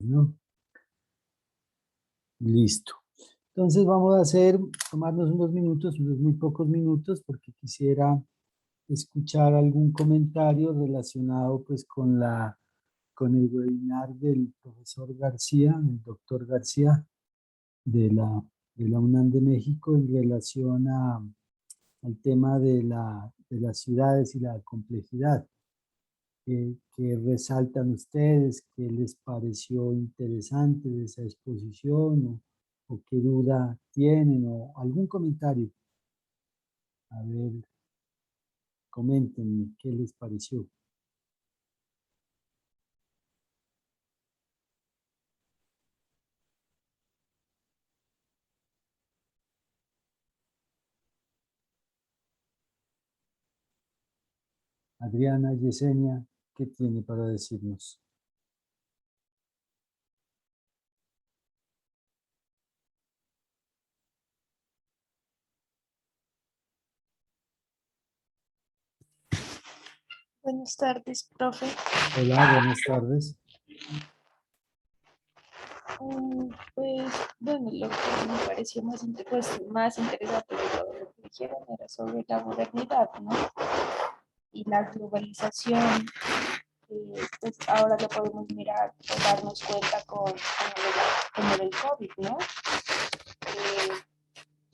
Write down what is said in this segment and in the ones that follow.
¿no? Listo. Entonces vamos a tomarnos unos minutos, unos muy pocos minutos, porque quisiera escuchar algún comentario relacionado pues con el webinar del profesor García, el doctor García de de la UNAM de México en relación al tema de las ciudades y la complejidad. ¿Qué resaltan ustedes? ¿Qué les pareció interesante de esa exposición? O qué duda tienen? ¿O algún comentario? A ver, coméntenme qué les pareció. Adriana, Yesenia, ¿qué tiene para decirnos? Buenas tardes, profe. Hola, buenas tardes. Pues, bueno, lo que me pareció más interesante de todo lo que dijeron era sobre la modernidad, ¿no? Y la globalización, pues ahora lo podemos mirar o darnos cuenta con el COVID, ¿no? Eh,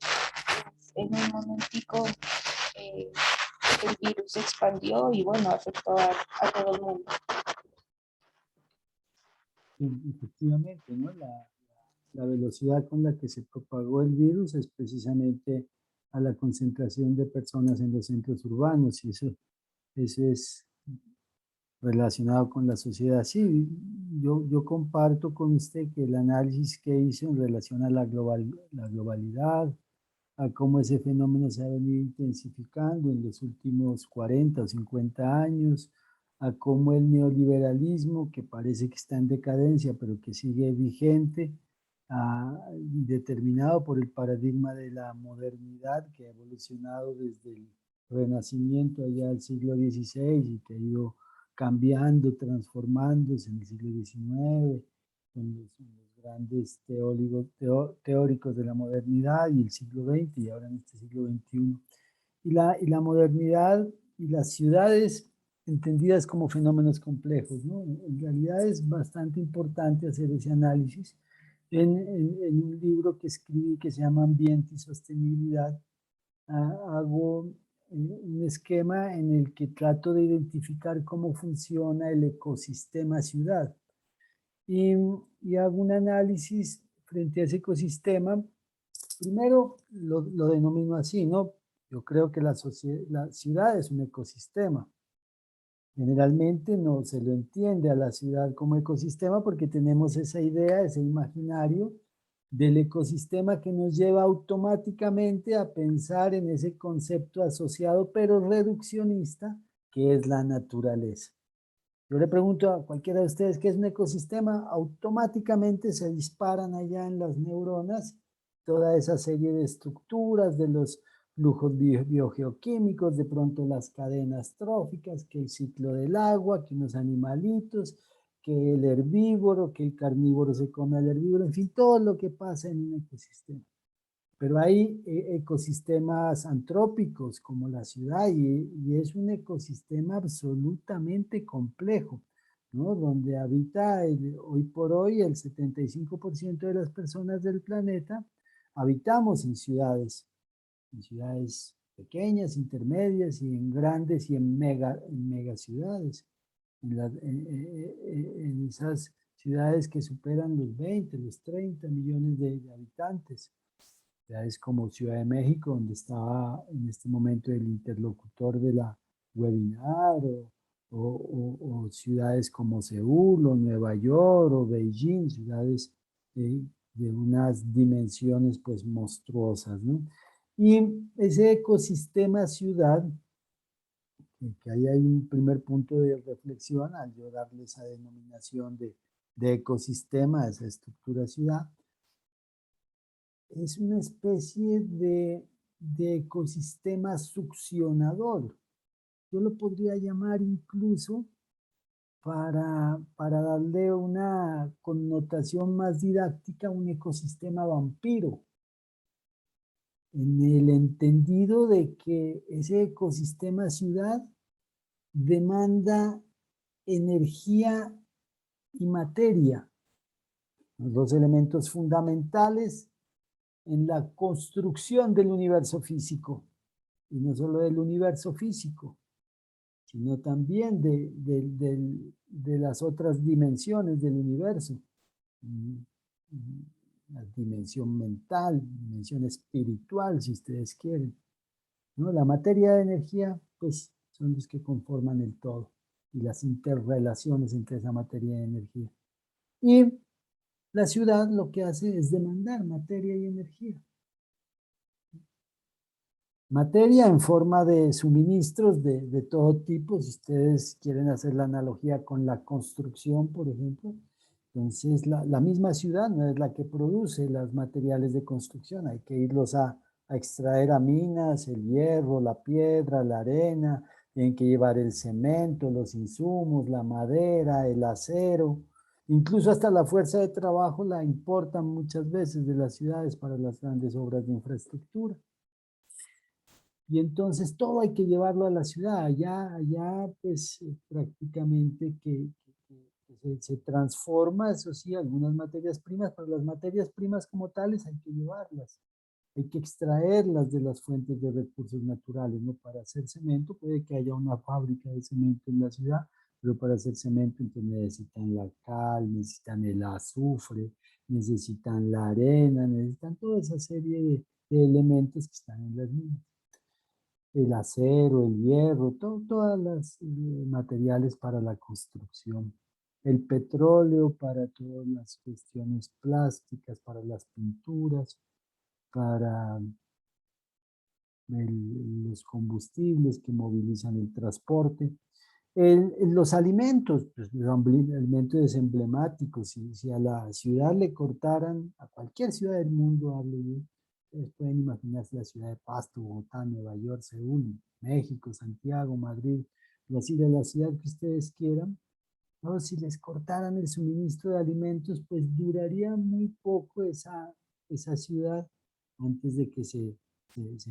pues, en un momentico eh, el virus se expandió y bueno, afectó a todo el mundo. Efectivamente, ¿no? La velocidad con la que se propagó el virus es precisamente a la concentración de personas en los centros urbanos y eso es relacionado con la sociedad. Sí, yo comparto con usted que el análisis que hizo en relación a la globalidad, a cómo ese fenómeno se ha venido intensificando en los últimos 40 o 50 años, a cómo el neoliberalismo, que parece que está en decadencia, pero que sigue vigente, determinado por el paradigma de la modernidad que ha evolucionado desde el Renacimiento allá del siglo XVI y que ha ido cambiando, transformándose en el siglo XIX, con los grandes teóricos de la modernidad y el siglo XX y ahora en este siglo XXI. Y la modernidad y las ciudades entendidas como fenómenos complejos, ¿no? En realidad es bastante importante hacer ese análisis. En un libro que escribí que se llama Ambiente y Sostenibilidad, hago un esquema en el que trato de identificar cómo funciona el ecosistema ciudad y hago un análisis frente a ese ecosistema. Primero lo denomino así, ¿no? Yo creo que la ciudad es un ecosistema. Generalmente no se lo entiende a la ciudad como ecosistema porque tenemos esa idea, ese imaginario del ecosistema que nos lleva automáticamente a pensar en ese concepto asociado pero reduccionista que es la naturaleza. Yo le pregunto a cualquiera de ustedes qué es un ecosistema, automáticamente se disparan allá en las neuronas toda esa serie de estructuras de los flujos biogeoquímicos, de pronto las cadenas tróficas, que el ciclo del agua, que unos animalitos, que el herbívoro, que el carnívoro se come al herbívoro, en fin, todo lo que pasa en un ecosistema. Pero hay ecosistemas antrópicos como la ciudad y es un ecosistema absolutamente complejo, ¿no? Donde habita hoy por hoy el 75% de las personas del planeta habitamos en ciudades pequeñas, intermedias y en grandes y en mega ciudades, en esas ciudades que superan los 20, los 30 millones de habitantes. Ciudades como Ciudad de México, donde estaba en este momento el interlocutor de la webinar, o ciudades como Seúl, o Nueva York, o Beijing, ciudades de unas dimensiones pues monstruosas, ¿no? Y ese ecosistema ciudad, que ahí hay un primer punto de reflexión al yo darle esa denominación de ecosistema, esa estructura ciudad, es una especie de ecosistema succionador. Yo lo podría llamar incluso para darle una connotación más didáctica, un ecosistema vampiro, en el entendido de que ese ecosistema ciudad demanda energía y materia, los dos elementos fundamentales en la construcción del universo físico, y no solo del universo físico, sino también de las otras dimensiones del universo. La dimensión mental, dimensión espiritual, si ustedes quieren, ¿no? La materia de energía, pues, son los que conforman el todo y las interrelaciones entre esa materia de energía. Y la ciudad lo que hace es demandar materia y energía. Materia en forma de suministros de todo tipo, si ustedes quieren hacer la analogía con la construcción, por ejemplo, entonces la misma ciudad no es la que produce los materiales de construcción, hay que irlos a extraer a minas, el hierro, la piedra, la arena, tienen que llevar el cemento, los insumos, la madera, el acero, incluso hasta la fuerza de trabajo la importan muchas veces de las ciudades para las grandes obras de infraestructura. Y entonces todo hay que llevarlo a la ciudad, allá pues prácticamente que se transforma, eso sí, algunas materias primas, pero las materias primas como tales hay que llevarlas, hay que extraerlas de las fuentes de recursos naturales, ¿no? Para hacer cemento puede que haya una fábrica de cemento en la ciudad, pero para hacer cemento entonces necesitan la cal, necesitan el azufre, necesitan la arena, necesitan toda esa serie de elementos que están en las minas, el acero, el hierro, todas las materiales para la construcción, el petróleo para todas las cuestiones plásticas, para las pinturas, para los combustibles que movilizan el transporte. Los alimentos, pues los alimentos emblemáticos, si a la ciudad le cortaran, a cualquier ciudad del mundo, hablo yo, ustedes pueden imaginarse la ciudad de Pasto, Bogotá, Nueva York, Seúl, México, Santiago, Madrid, así de la ciudad que ustedes quieran, ¿no? Si les cortaran el suministro de alimentos, pues duraría muy poco esa ciudad antes de que se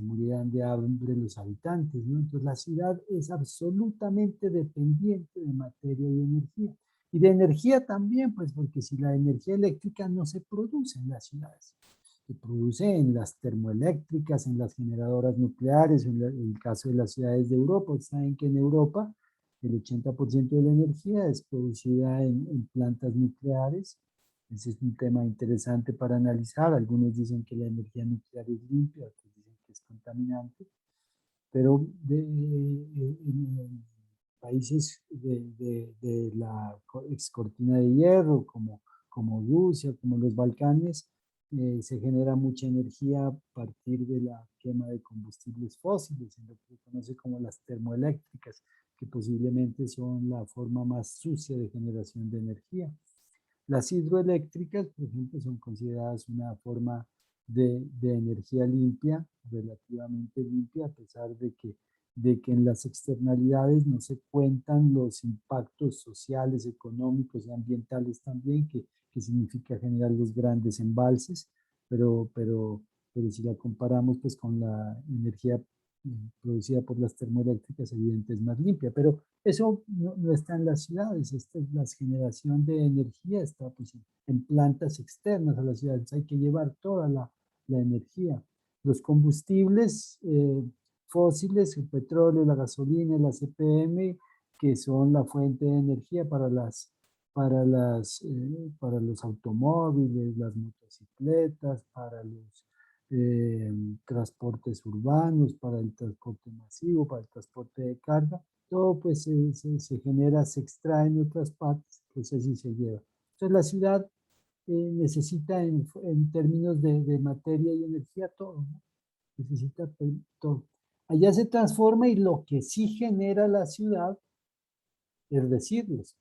murieran de hambre los habitantes, ¿no? Entonces la ciudad es absolutamente dependiente de materia y energía. Y de energía también, pues porque si la energía eléctrica no se produce en las ciudades, se produce en las termoeléctricas, en las generadoras nucleares, en el caso de las ciudades de Europa. Saben que en Europa el 80% de la energía es producida en plantas nucleares. Ese es un tema interesante para analizar. Algunos dicen que la energía nuclear es limpia, otros dicen que es contaminante, pero en países de la ex cortina de hierro, como Rusia, como los Balcanes, se genera mucha energía a partir de la quema de combustibles fósiles, en lo que se conoce como las termoeléctricas, que posiblemente son la forma más sucia de generación de energía. Las hidroeléctricas, por ejemplo, son consideradas una forma de energía limpia, relativamente limpia, a pesar de que en las externalidades no se cuentan los impactos sociales, económicos y ambientales también, que significa generar los grandes embalses, pero si la comparamos pues con la energía producida por las termoeléctricas, evidentemente es más limpia, pero eso no está en las ciudades. La generación de energía está pues, en plantas externas a las ciudades, hay que llevar toda la energía. Los combustibles fósiles, el petróleo, la gasolina, la CPM, que son la fuente de energía para los automóviles, las motocicletas, para los transportes urbanos, para el transporte masivo, para el transporte de carga, todo pues se genera, se extrae en otras partes, pues así se lleva. Entonces la ciudad necesita en términos de materia y energía todo, ¿no? Necesita todo. Allá se transforma y lo que sí genera la ciudad es residuos,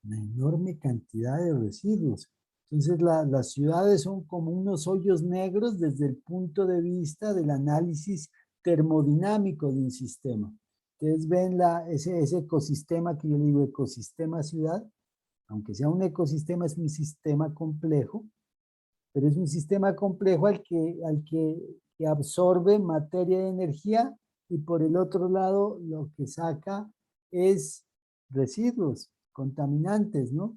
una enorme cantidad de residuos. Entonces las ciudades son como unos hoyos negros desde el punto de vista del análisis termodinámico de un sistema. ustedes ven ese ecosistema que yo le digo ecosistema ciudad, aunque sea un ecosistema, es un sistema complejo, pero es un sistema complejo que absorbe materia y energía, y por el otro lado lo que saca es residuos contaminantes, ¿no?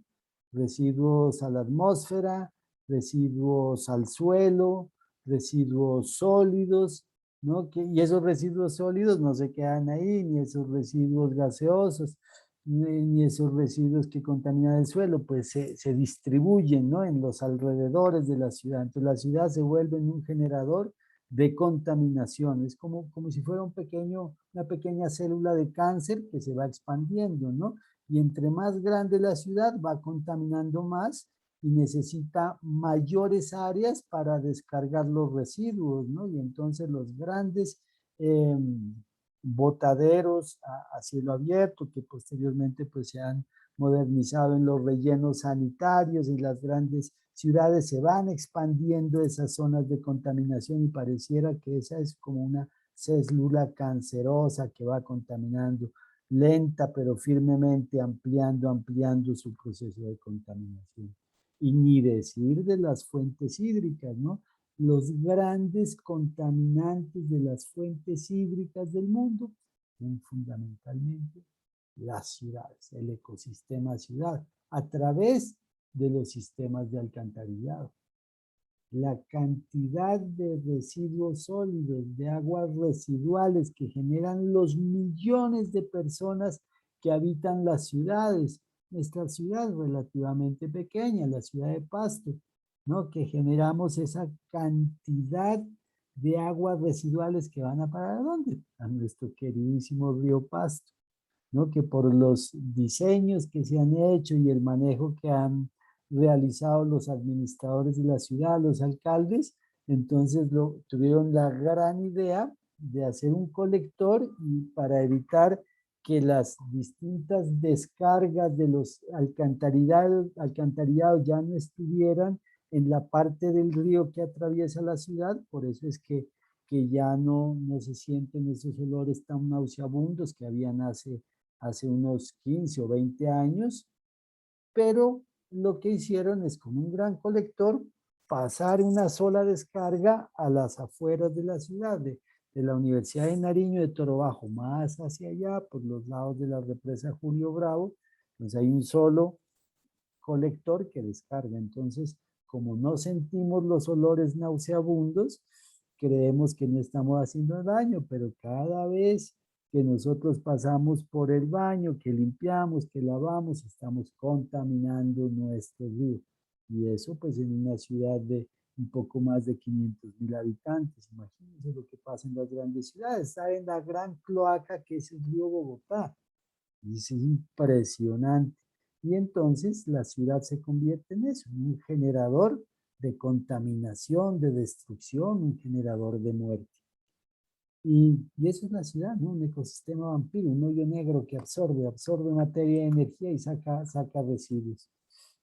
Residuos a la atmósfera, residuos al suelo, residuos sólidos, ¿no? Y esos residuos sólidos no se quedan ahí, ni esos residuos gaseosos, ni esos residuos que contaminan el suelo, pues se distribuyen, ¿no? En los alrededores de la ciudad. Entonces la ciudad se vuelve un generador de contaminación. Es como si fuera una pequeña célula de cáncer que se va expandiendo, ¿no? Y entre más grande la ciudad va contaminando más y necesita mayores áreas para descargar los residuos, ¿no? Y entonces los grandes botaderos a cielo abierto que posteriormente pues se han modernizado en los rellenos sanitarios y las grandes ciudades se van expandiendo esas zonas de contaminación y pareciera que esa es como una célula cancerosa que va contaminando lenta pero firmemente ampliando su proceso de contaminación. Y ni decir de las fuentes hídricas, ¿no? Los grandes contaminantes de las fuentes hídricas del mundo son fundamentalmente las ciudades, el ecosistema ciudad, a través de los sistemas de alcantarillado. La cantidad de residuos sólidos, de aguas residuales que generan los millones de personas que habitan las ciudades. Nuestra ciudad es relativamente pequeña, la ciudad de Pasto, ¿no? Que generamos esa cantidad de aguas residuales que van a parar ¿a dónde? A nuestro queridísimo río Pasto, ¿no? Que por los diseños que se han hecho y el manejo que han realizado los administradores de la ciudad, los alcaldes, entonces tuvieron la gran idea de hacer un colector y para evitar que las distintas descargas de los alcantarillados ya no estuvieran en la parte del río que atraviesa la ciudad, por eso es que ya no se sienten esos olores tan nauseabundos que habían hace unos 15 o 20 años, pero lo que hicieron es con un gran colector pasar una sola descarga a las afueras de la ciudad, de la Universidad de Nariño de Toro Bajo, más hacia allá, por los lados de la represa Julio Bravo, pues hay un solo colector que descarga. Entonces, como no sentimos los olores nauseabundos, creemos que no estamos haciendo daño, pero cada vez que nosotros pasamos por el baño, que limpiamos, que lavamos, estamos contaminando nuestro río. Y eso pues en una ciudad de un poco más de 500,000 habitantes. Imagínense lo que pasa en las grandes ciudades. Está en la gran cloaca que es el río Bogotá. Y es impresionante. Y entonces la ciudad se convierte en eso, en un generador de contaminación, de destrucción, un generador de muerte. Y eso es la ciudad, ¿no? Un ecosistema vampiro, un hoyo negro que absorbe materia y energía y saca residuos.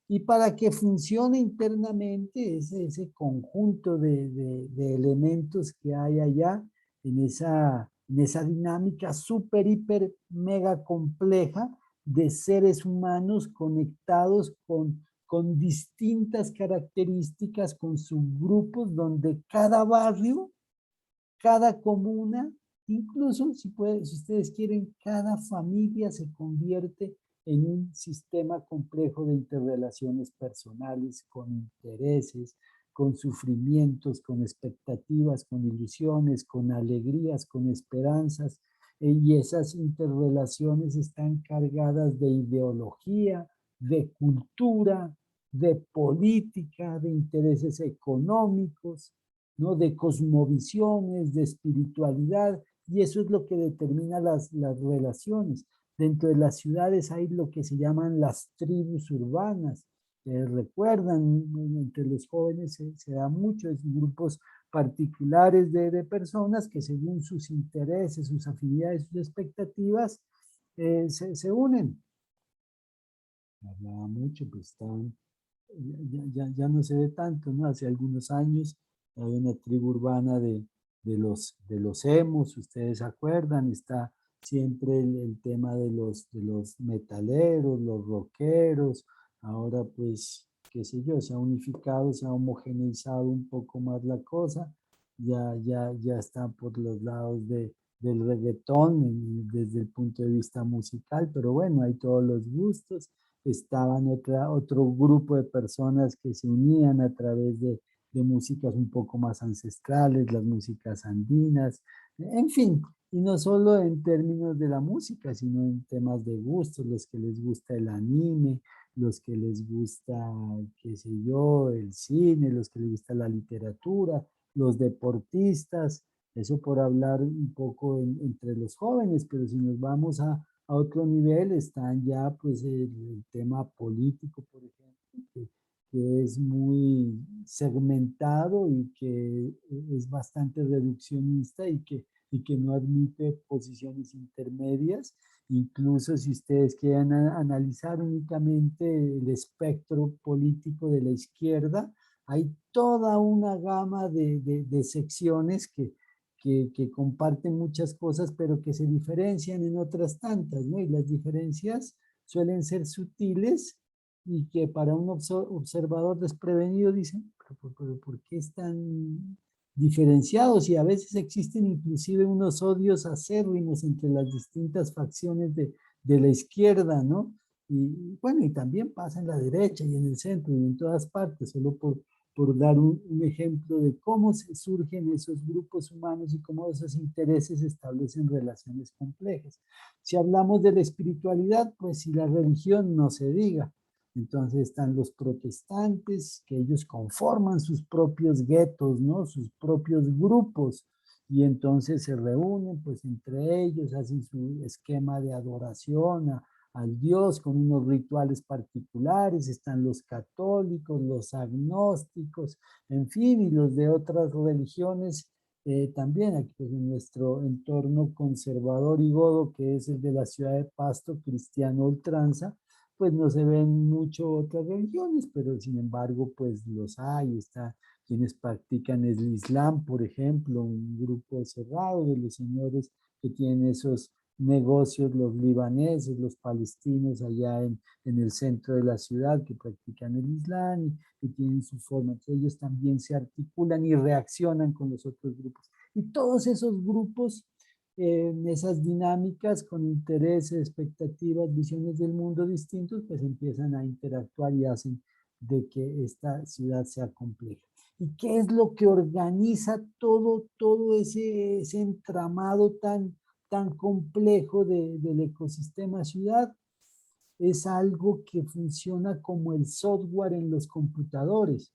Y para que funcione internamente ese conjunto de elementos que hay allá en esa dinámica súper, hiper, mega compleja de seres humanos conectados con distintas características, con subgrupos, donde cada barrio, cada comuna, incluso si ustedes quieren, cada familia se convierte en un sistema complejo de interrelaciones personales, con intereses, con sufrimientos, con expectativas, con ilusiones, con alegrías, con esperanzas, y esas interrelaciones están cargadas de ideología, de cultura, de política, de intereses económicos, ¿no? De cosmovisiones, de espiritualidad, y eso es lo que determina las relaciones. Dentro de las ciudades hay lo que se llaman las tribus urbanas. Recuerdan, entre los jóvenes se da mucho, es grupos particulares de personas que según sus intereses, sus afinidades, sus expectativas, se unen. Hablaba mucho, pues estaban, ya no se ve tanto, ¿no? Hace algunos años hay una tribu urbana de los emos, ustedes se acuerdan, está siempre el tema de los metaleros, los rockeros. Ahora pues, qué sé yo, se ha unificado, se ha homogeneizado un poco más la cosa, ya está por los lados del reggaetón desde el punto de vista musical, pero bueno, hay todos los gustos. Estaban otro grupo de personas que se unían a través de músicas un poco más ancestrales, las músicas andinas, en fin, y no solo en términos de la música, sino en temas de gustos, los que les gusta el anime, los que les gusta, qué sé yo, el cine, los que les gusta la literatura, los deportistas, eso por hablar un poco entre los jóvenes, pero si nos vamos a otro nivel, están ya pues el tema político, por ejemplo, que es muy segmentado y que es bastante reduccionista y que no admite posiciones intermedias. Incluso si ustedes quieren analizar únicamente el espectro político de la izquierda, hay toda una gama de secciones que comparten muchas cosas, pero que se diferencian en otras tantas, ¿no? Y las diferencias suelen ser sutiles y que para un observador desprevenido dicen, pero ¿por qué están diferenciados? Y a veces existen inclusive unos odios acérrimos entre las distintas facciones de la izquierda, ¿no? Y bueno, y también pasa en la derecha y en el centro y en todas partes, solo por dar un ejemplo de cómo se surgen esos grupos humanos y cómo esos intereses establecen relaciones complejas. Si hablamos de la espiritualidad, pues si la religión no se diga. Entonces están los protestantes, que ellos conforman sus propios guetos, ¿no? Sus propios grupos, y entonces se reúnen, pues entre ellos hacen su esquema de adoración al Dios con unos rituales particulares. Están los católicos, los agnósticos, en fin, y los de otras religiones también. Aquí pues, en nuestro entorno conservador y godo, que es el de la ciudad de Pasto, cristiano ultranza, pues no se ven mucho otras religiones, pero sin embargo, pues los hay. Está quienes practican el Islam, por ejemplo, un grupo cerrado de los señores que tienen esos negocios, los libaneses, los palestinos allá en el centro de la ciudad, que practican el Islam y tienen su forma. Entonces ellos también se articulan y reaccionan con los otros grupos. Y todos esos grupos en esas dinámicas con intereses, expectativas, visiones del mundo distintos, pues empiezan a interactuar y hacen de que esta ciudad sea compleja. ¿Y qué es lo que organiza todo ese entramado tan complejo del ecosistema ciudad? Es algo que funciona como el software en los computadores.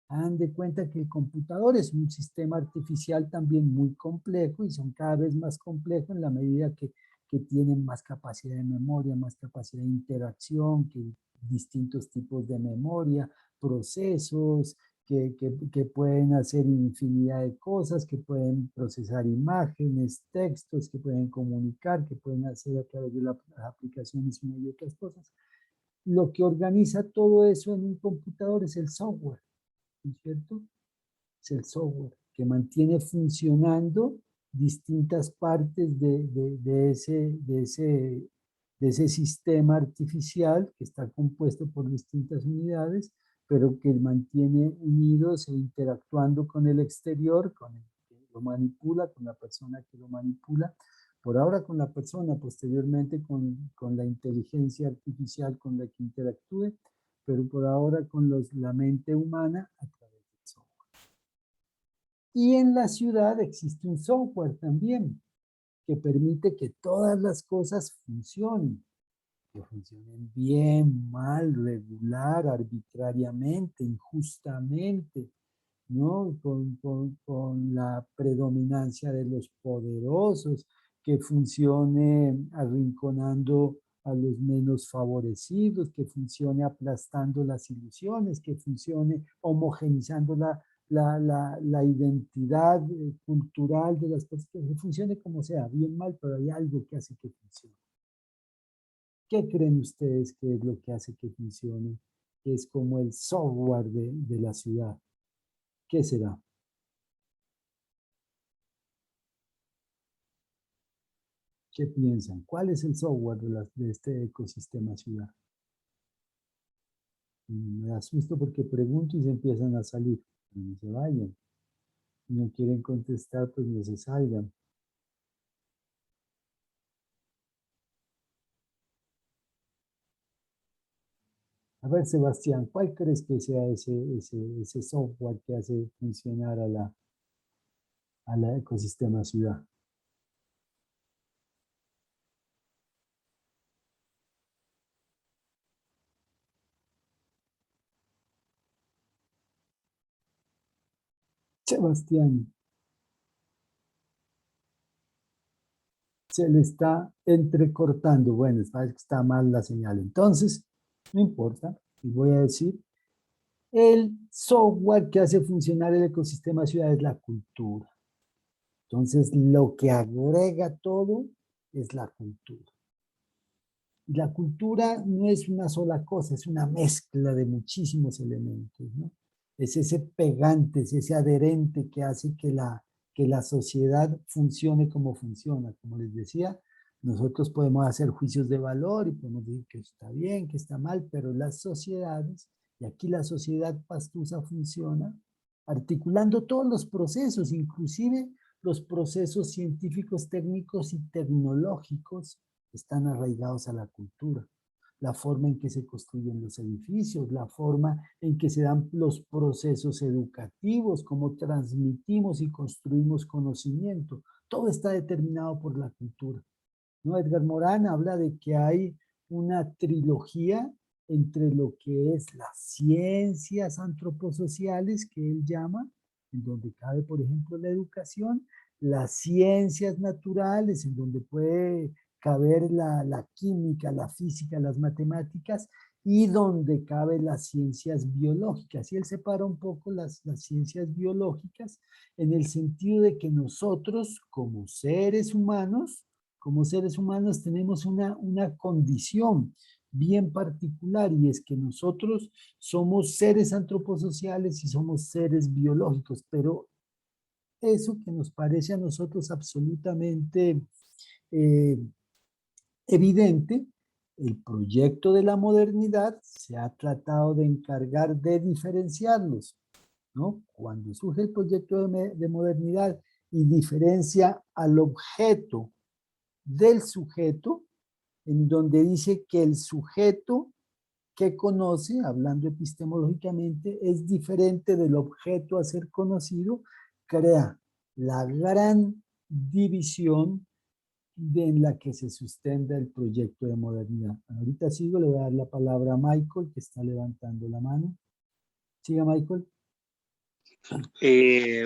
Hagan de cuenta que el computador es un sistema artificial también muy complejo y son cada vez más complejos en la medida que tienen más capacidad de memoria, más capacidad de interacción, que distintos tipos de memoria, procesos, que pueden hacer infinidad de cosas, que pueden procesar imágenes, textos, que pueden comunicar, que pueden hacer a través de las aplicaciones una y otras cosas. Lo que organiza todo eso en un computador es el software, ¿no es cierto? Es el software que mantiene funcionando distintas partes de ese sistema artificial que está compuesto por distintas unidades, pero que mantiene unidos e interactuando con el exterior, con el que lo manipula, con la persona que lo manipula, por ahora con la persona, posteriormente con la inteligencia artificial con la que interactúe, pero por ahora con la mente humana a través del software. Y en la ciudad existe un software también que permite que todas las cosas funcionen, que funcionen bien, mal, regular, arbitrariamente, injustamente, ¿no? Con la predominancia de los poderosos, que funcione arrinconando a los menos favorecidos, que funcione aplastando las ilusiones, que funcione homogenizando la identidad cultural de las personas, que funcione como sea, bien, mal, pero hay algo que hace que funcione. ¿Qué creen ustedes que es lo que hace que funcione? Que es como el software de la ciudad. ¿Qué será? ¿Qué piensan? ¿Cuál es el software de este ecosistema ciudad? Me asusto porque pregunto y se empiezan a salir. No se vayan. Si no quieren contestar, pues no se salgan. A ver, Sebastián, ¿cuál crees que sea ese software que hace funcionar a la ecosistema ciudad? Sebastián, se le está entrecortando. Bueno, está mal la señal. Entonces, no importa. Y voy a decir, el software que hace funcionar el ecosistema ciudad es la cultura. Entonces, lo que agrega todo es la cultura. Y la cultura no es una sola cosa, es una mezcla de muchísimos elementos, ¿no? Es ese pegante, es ese adherente que hace que la sociedad funcione como funciona. Como les decía, nosotros podemos hacer juicios de valor y podemos decir que está bien, que está mal, pero las sociedades, y aquí la sociedad pastusa funciona articulando todos los procesos, inclusive los procesos científicos, técnicos y tecnológicos están arraigados a la cultura. La forma en que se construyen los edificios, la forma en que se dan los procesos educativos, cómo transmitimos y construimos conocimiento. Todo está determinado por la cultura, ¿no? Edgar Morán habla de que hay una trilogía entre lo que es las ciencias antroposociales, que él llama, en donde cabe, por ejemplo, la educación, las ciencias naturales, en donde puede caber la química, la física, las matemáticas, y donde caben las ciencias biológicas. Y él separa un poco las ciencias biológicas en el sentido de que nosotros, como seres humanos tenemos una condición bien particular, y es que nosotros somos seres antroposociales y somos seres biológicos, pero eso que nos parece a nosotros absolutamente eh, evidente, el proyecto de la modernidad se ha tratado de encargar de diferenciarlos, ¿no? Cuando surge el proyecto de modernidad y diferencia al objeto del sujeto, en donde dice que el sujeto que conoce, hablando epistemológicamente, es diferente del objeto a ser conocido, crea la gran división en la que se sustenta el proyecto de modernidad. Ahorita sigo, le voy a dar la palabra a Michael, que está levantando la mano. Siga, Michael.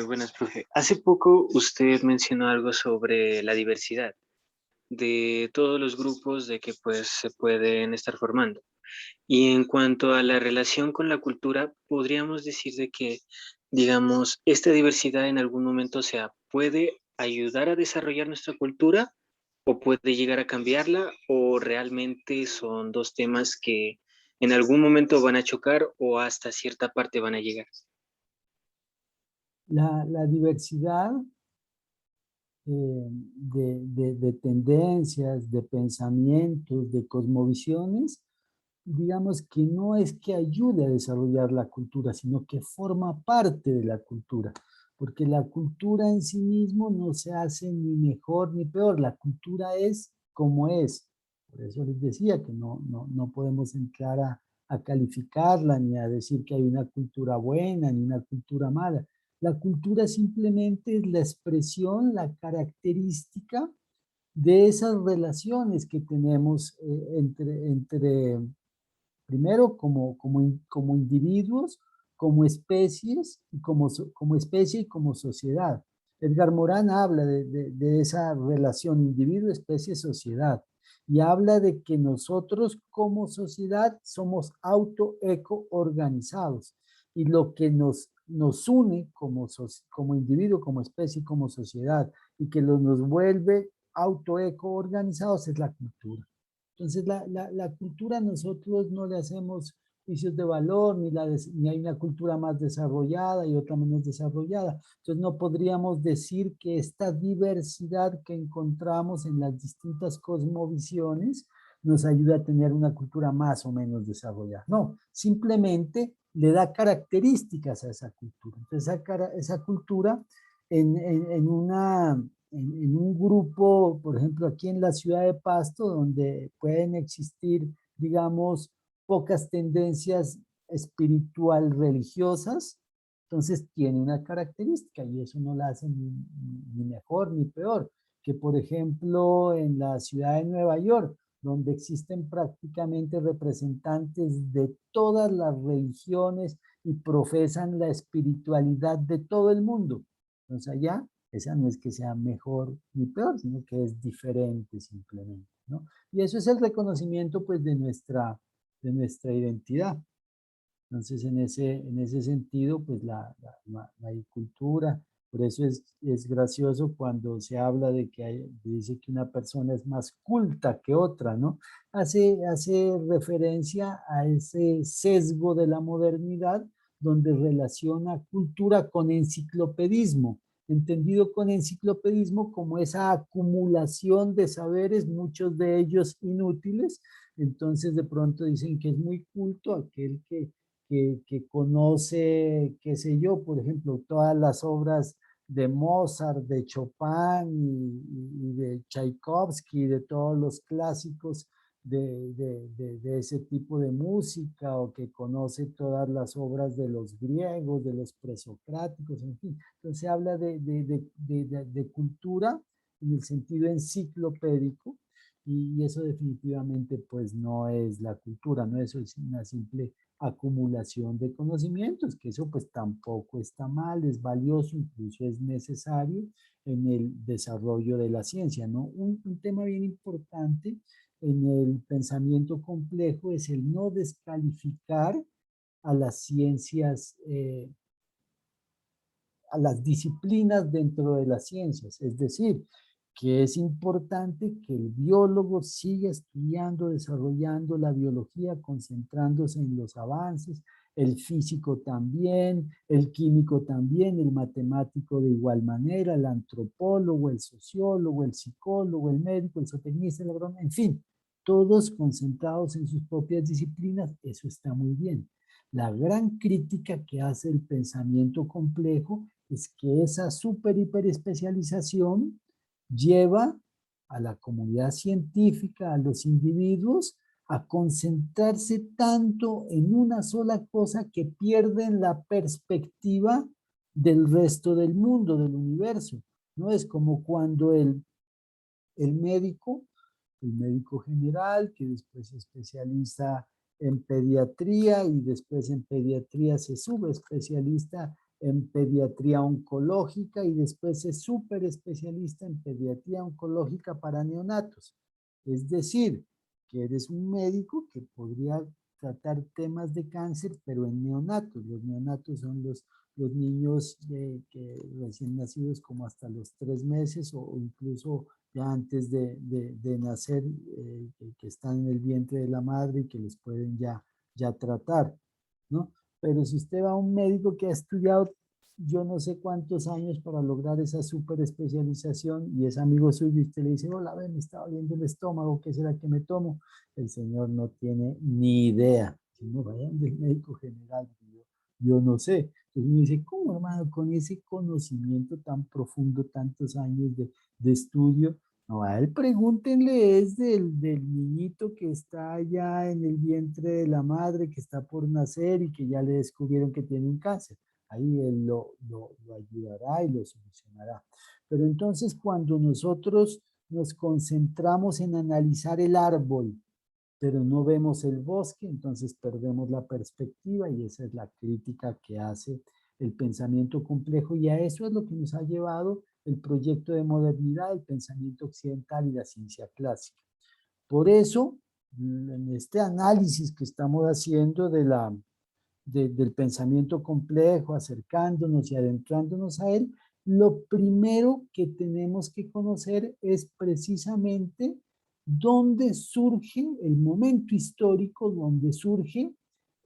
Buenas, profe. Hace poco usted mencionó algo sobre la diversidad de todos los grupos de que pues se pueden estar formando. Y en cuanto a la relación con la cultura, podríamos decir de que, digamos, esta diversidad en algún momento, o sea, puede ayudar a desarrollar nuestra cultura o puede llegar a cambiarla, o realmente son dos temas que en algún momento van a chocar o hasta cierta parte van a llegar. La diversidad de tendencias, de pensamientos, de cosmovisiones, digamos que no es que ayude a desarrollar la cultura, sino que forma parte de la cultura, porque la cultura en sí mismo no se hace ni mejor ni peor, la cultura es como es. Por eso les decía que no podemos entrar a calificarla ni a decir que hay una cultura buena ni una cultura mala. La cultura simplemente es la expresión, la característica de esas relaciones que tenemos entre primero como individuos, como especies, y como especie y como sociedad. Edgar Morán habla de esa relación individuo, especie, sociedad, y habla de que nosotros como sociedad somos auto-eco-organizados, y lo que nos une como individuo, como especie y como sociedad, y que nos vuelve auto-eco-organizados es la cultura. Entonces, la cultura nosotros no le hacemos juicios de valor, ni hay una cultura más desarrollada y otra menos desarrollada. Entonces no podríamos decir que esta diversidad que encontramos en las distintas cosmovisiones nos ayuda a tener una cultura más o menos desarrollada. No, simplemente le da características a esa cultura. Entonces esa cultura en un grupo, por ejemplo, aquí en la ciudad de Pasto, donde pueden existir, digamos, pocas tendencias espiritual religiosas, entonces tiene una característica y eso no la hace ni mejor ni peor que, por ejemplo, en la ciudad de Nueva York, donde existen prácticamente representantes de todas las religiones y profesan la espiritualidad de todo el mundo. Entonces allá, esa no es que sea mejor ni peor, sino que es diferente simplemente, ¿no? Y eso es el reconocimiento, pues, de nuestra identidad. Entonces, en ese sentido, pues, la cultura, por eso es gracioso cuando se habla de que dice que una persona es más culta que otra, ¿no? Hace referencia a ese sesgo de la modernidad donde relaciona cultura con enciclopedismo, entendido con enciclopedismo como esa acumulación de saberes, muchos de ellos inútiles. Entonces de pronto dicen que es muy culto aquel que conoce, qué sé yo, por ejemplo, todas las obras de Mozart, de Chopin y de Tchaikovsky, de todos los clásicos de ese tipo de música, o que conoce todas las obras de los griegos, de los presocráticos, en fin. Entonces se habla de cultura en el sentido enciclopédico, y eso definitivamente pues no es la cultura, no, eso es una simple acumulación de conocimientos, que eso pues tampoco está mal, es valioso, incluso es necesario en el desarrollo de la ciencia, ¿no? Un tema bien importante en el pensamiento complejo es el no descalificar a las ciencias, a las disciplinas dentro de las ciencias, es decir, que es importante que el biólogo siga estudiando, desarrollando la biología, concentrándose en los avances, el físico también, el químico también, el matemático de igual manera, el antropólogo, el sociólogo, el psicólogo, el médico, el zootecnista, el agrónomo, en fin, todos concentrados en sus propias disciplinas, eso está muy bien. La gran crítica que hace el pensamiento complejo es que esa hiperespecialización lleva a la comunidad científica, a los individuos, a concentrarse tanto en una sola cosa que pierden la perspectiva del resto del mundo, del universo. ¿No? Es como cuando el médico general, que después se especializa en pediatría y después en pediatría se subespecialista en pediatría oncológica y después es súper especialista en pediatría oncológica para neonatos. Es decir, que eres un médico que podría tratar temas de cáncer, pero en neonatos. Los neonatos son los niños que recién nacidos como hasta los 3 meses o incluso ya antes de nacer, que están en el vientre de la madre y que les pueden ya tratar, ¿no? Pero si usted va a un médico que ha estudiado yo no sé cuántos años para lograr esa super especialización y es amigo suyo y usted le dice, hola, me está doliendo el estómago, ¿qué será que me tomo? El señor no tiene ni idea. Si no, vayan del médico general, yo no sé. Entonces uno dice, ¿cómo, hermano, con ese conocimiento tan profundo, tantos años de estudio? No, a él pregúntenle, es del niñito que está allá en el vientre de la madre, que está por nacer y que ya le descubrieron que tiene un cáncer. Ahí él lo ayudará y lo solucionará. Pero entonces cuando nosotros nos concentramos en analizar el árbol, pero no vemos el bosque, entonces perdemos la perspectiva y esa es la crítica que hace el pensamiento complejo y a eso es lo que nos ha llevado el proyecto de modernidad, el pensamiento occidental y la ciencia clásica. Por eso, en este análisis que estamos haciendo del pensamiento complejo, acercándonos y adentrándonos a él, lo primero que tenemos que conocer es precisamente dónde surge el momento histórico, donde surge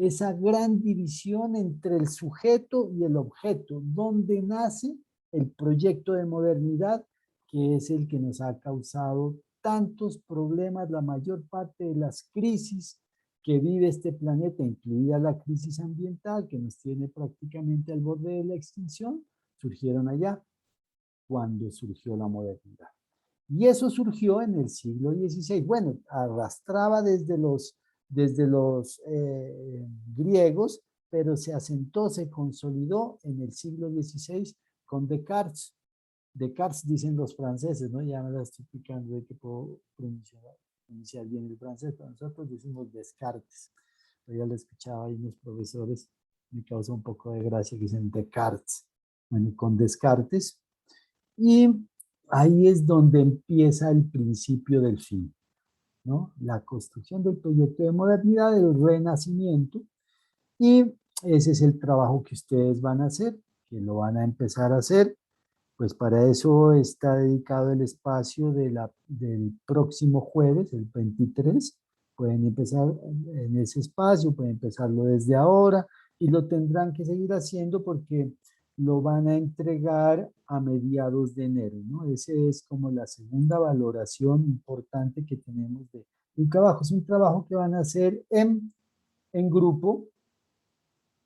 esa gran división entre el sujeto y el objeto, donde nace el proyecto de modernidad, que es el que nos ha causado tantos problemas, la mayor parte de las crisis que vive este planeta, incluida la crisis ambiental, que nos tiene prácticamente al borde de la extinción, surgieron allá, cuando surgió la modernidad. Y eso surgió en el siglo XVI. Bueno, arrastraba desde los griegos, pero se asentó, se consolidó en el siglo XVI con Descartes. Descartes dicen los franceses, ¿no? Ya me la estoy explicando de que puedo pronunciar bien el francés, pero nosotros decimos Descartes. Yo ya lo escuchaba ahí unos profesores, me causa un poco de gracia que dicen Descartes. Bueno, con Descartes. Y ahí es donde empieza el principio del fin, ¿no? La construcción del proyecto de modernidad, del renacimiento, y ese es el trabajo que ustedes van a hacer, que lo van a empezar a hacer. Pues para eso está dedicado el espacio del próximo jueves, el 23. Pueden empezar en ese espacio, pueden empezarlo desde ahora y lo tendrán que seguir haciendo porque lo van a entregar a mediados de enero, ¿no? Ese es como la segunda valoración importante que tenemos de un trabajo. Es un trabajo que van a hacer en grupo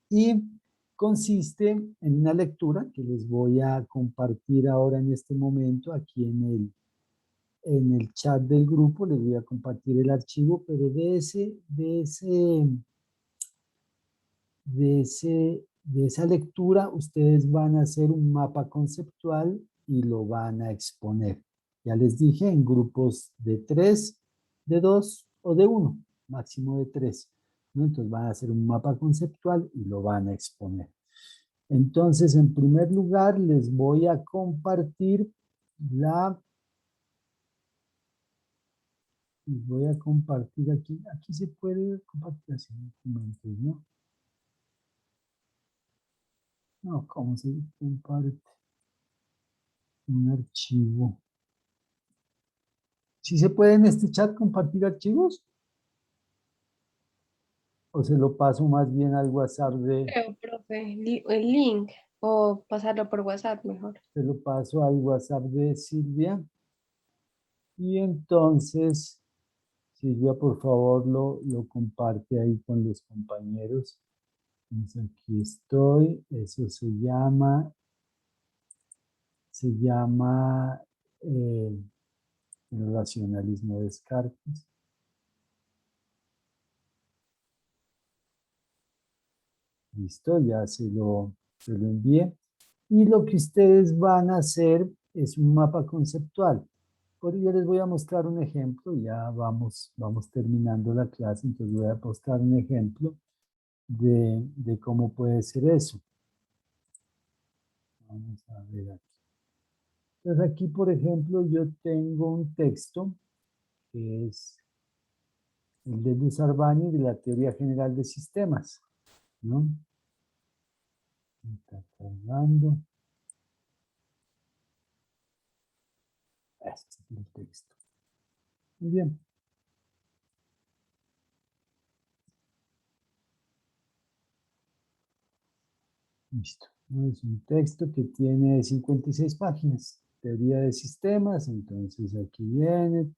y consiste en una lectura que les voy a compartir ahora en este momento aquí en el chat del grupo. Les voy a compartir el archivo, pero de esa lectura ustedes van a hacer un mapa conceptual y lo van a exponer. Ya les dije, en grupos de 3, de 2 o de 1, máximo de 3. ¿No? Entonces van a hacer un mapa conceptual y lo van a exponer. Entonces, en primer lugar, les voy a compartir aquí se puede compartir así documentos, ¿no? No, ¿cómo se comparte un archivo? ¿Sí se puede en este chat compartir archivos? ¿O se lo paso más bien al WhatsApp Creo, profe, el link o pasarlo por WhatsApp mejor. se lo paso al WhatsApp de Silvia? Y entonces, Silvia, por favor, lo comparte ahí con los compañeros. Entonces, aquí estoy. Eso se llama el racionalismo de Descartes. Listo, ya se lo envié. Y lo que ustedes van a hacer es un mapa conceptual. Por ello les voy a mostrar un ejemplo, ya vamos terminando la clase, entonces voy a mostrar un ejemplo de cómo puede ser eso. Vamos a ver aquí. Entonces aquí, por ejemplo, yo tengo un texto que es el de Luz Arbani de la teoría general de sistemas, ¿no? Está cargando. Este es el texto. Muy bien. Listo. Es un texto que tiene 56 páginas. Teoría de sistemas. Entonces aquí viene,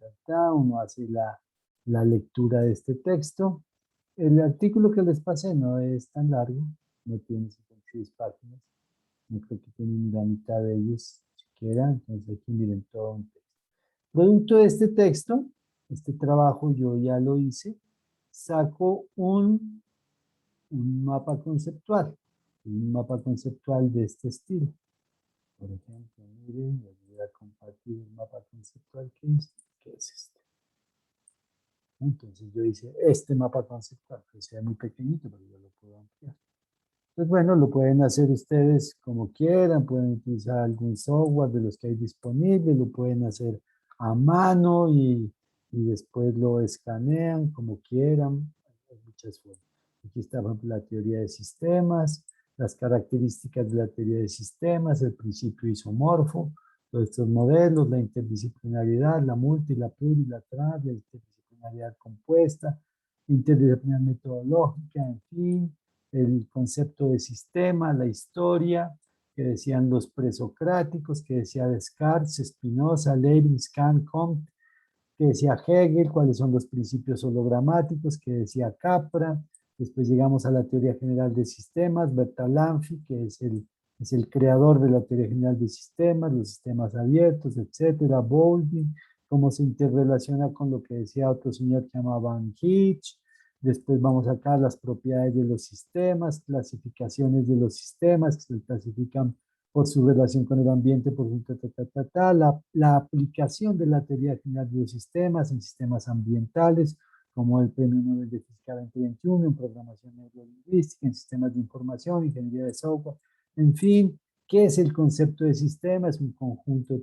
uno hace la lectura de este texto. El artículo que les pasé no es tan largo, no tiene 56 páginas. No creo que tienen la mitad de ellos siquiera. Entonces aquí miren todo un texto. Producto de este texto, este trabajo yo ya lo hice, saco un mapa conceptual. Un mapa conceptual de este estilo. Por ejemplo, miren, les voy a compartir el mapa conceptual que hice, que es este. Entonces yo hice este mapa conceptual, que sea muy pequeñito, pero yo lo puedo ampliar. Pues bueno, lo pueden hacer ustedes como quieran, pueden utilizar algún software de los que hay disponible, lo pueden hacer a mano y después lo escanean como quieran. Hay muchas formas. Aquí está, por ejemplo, la teoría de sistemas, las características de la teoría de sistemas, el principio isomorfo, todos estos modelos, la interdisciplinariedad, la multi, la pluri, la trans, la interdisciplinariedad compuesta, interdisciplinar metodológica, en fin, el concepto de sistema, la historia, que decían los presocráticos, que decía Descartes, Spinoza, Leibniz, Kant, Comte, que decía Hegel, cuáles son los principios hologramáticos, que decía Capra. Después llegamos a la teoría general de sistemas, Bertalanffy, que es el creador de la teoría general de sistemas, los sistemas abiertos, etcétera, Baldwin, cómo se interrelaciona con lo que decía otro señor que llamaba Van Hitch. Después vamos acá a las propiedades de los sistemas, clasificaciones de los sistemas, que se clasifican por su relación con el ambiente, por su la aplicación de la teoría general de los sistemas en sistemas ambientales, como el Premio Nobel de Física 2021, en programación neurolingüística, en sistemas de información, ingeniería de software, en fin, ¿qué es el concepto de sistema? Es un conjunto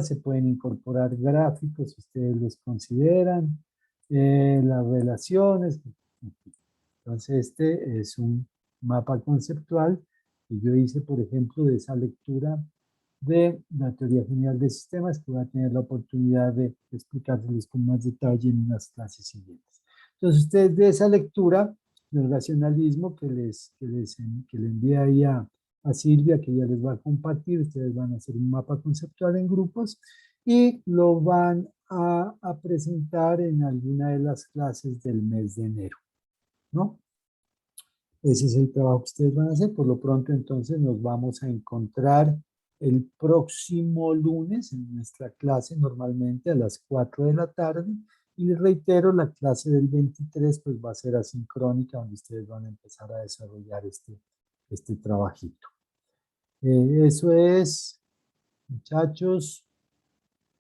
se pueden incorporar gráficos si ustedes los consideran, las relaciones, entonces este es un mapa conceptual que yo hice, por ejemplo, de esa lectura de la teoría general de sistemas, que voy a tener la oportunidad de explicárselos con más detalle en unas clases siguientes. Entonces, ustedes de esa lectura del racionalismo que le envié ahí a Silvia, que ya les va a compartir, ustedes van a hacer un mapa conceptual en grupos y lo van a presentar en alguna de las clases del mes de enero, ¿no? Ese es el trabajo que ustedes van a hacer. Por lo pronto, entonces, nos vamos a encontrar el próximo lunes en nuestra clase, normalmente a las 4 de la tarde. Y les reitero, la clase del 23 pues va a ser asincrónica, donde ustedes van a empezar a desarrollar este trabajito. Eso es, muchachos.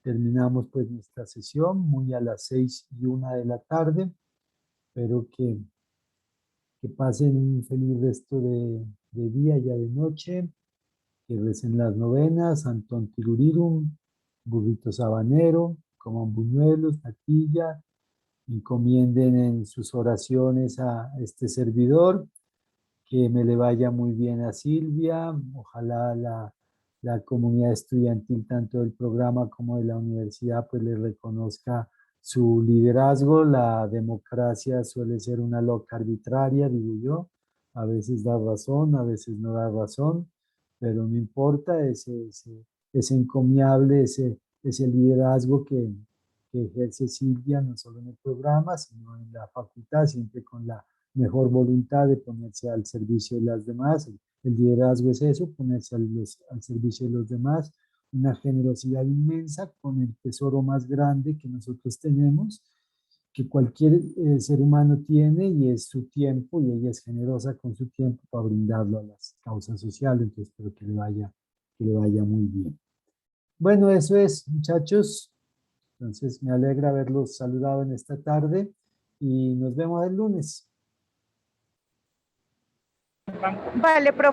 Terminamos pues nuestra sesión muy a las 6:01 de la tarde. Espero que pasen un feliz resto de día, ya de noche, que recen las novenas, Antón Tirurirum, burrito sabanero, coman buñuelos, natilla, encomienden en sus oraciones a este servidor, que me le vaya muy bien a Silvia, ojalá la comunidad estudiantil, tanto del programa como de la universidad, pues le reconozca su liderazgo. La democracia suele ser una loca arbitraria, digo yo, a veces da razón, a veces no da razón, pero no importa, es encomiable ese liderazgo que ejerce Silvia, no solo en el programa, sino en la facultad, siempre con la mejor voluntad de ponerse al servicio de las demás. El liderazgo es eso, ponerse al servicio de los demás, una generosidad inmensa con el tesoro más grande que nosotros tenemos, que cualquier ser humano tiene, y es su tiempo, y ella es generosa con su tiempo para brindarlo a las causas sociales. Entonces espero que le vaya muy bien. Bueno, eso es, muchachos. Entonces me alegra haberlos saludado en esta tarde y nos vemos el lunes. Vale, profe.